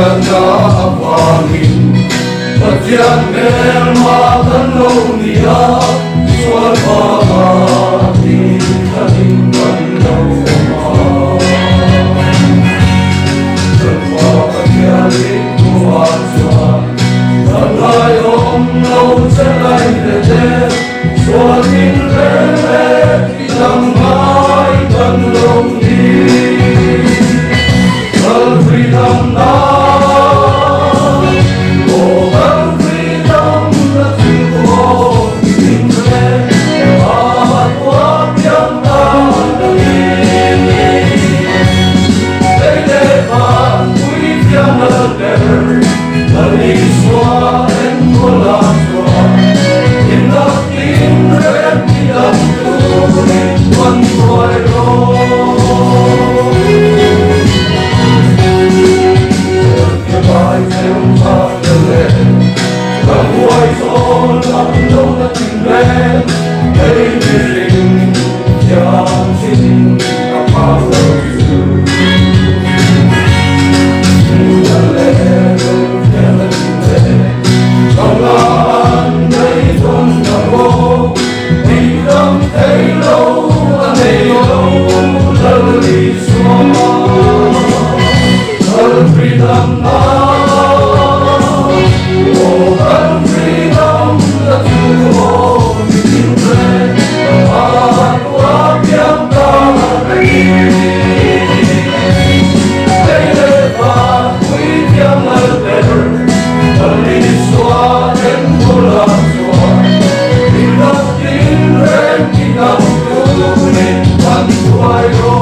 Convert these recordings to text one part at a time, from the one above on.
Pangin Pagyan ng makanaw niya Suwan pamatin Kaling panaw Nagpapagyalit mo at suwan Nangayong naw salay ledet Suwan inremet Ilang may kanlong ni Freedom now Freedom now, oh, and freedom that you hold in bread, at wabiang kahari. Leileva, kuitiang alber, aliswa en bulaswa, inatin ren kinautunin, pantuayo.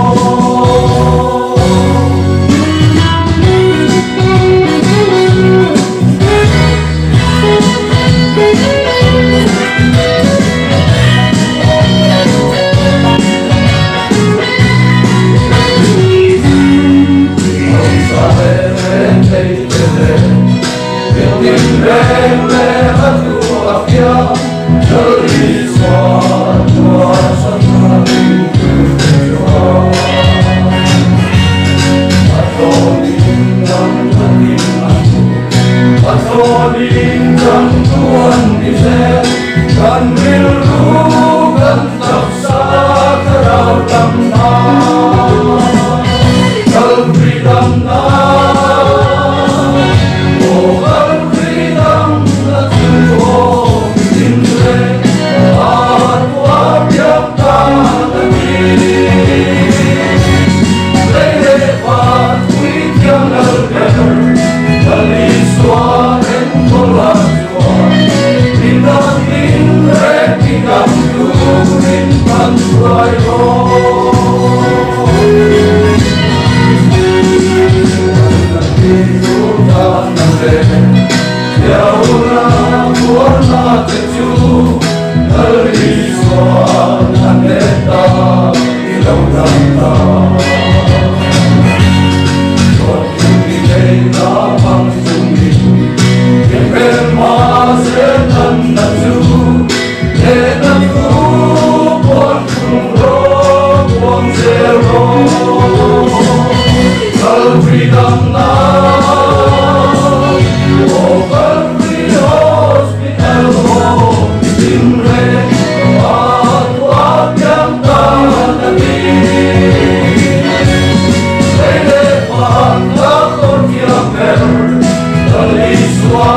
Freedom now, open the hospital home in red, at wabiang kahari. Leileva, lakot yamer, aliswa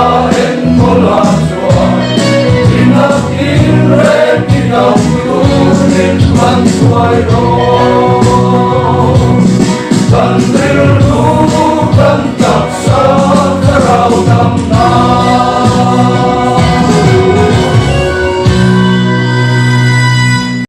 en bulaswa, inatin ren kinautunin, pantuayo. Tanril lukan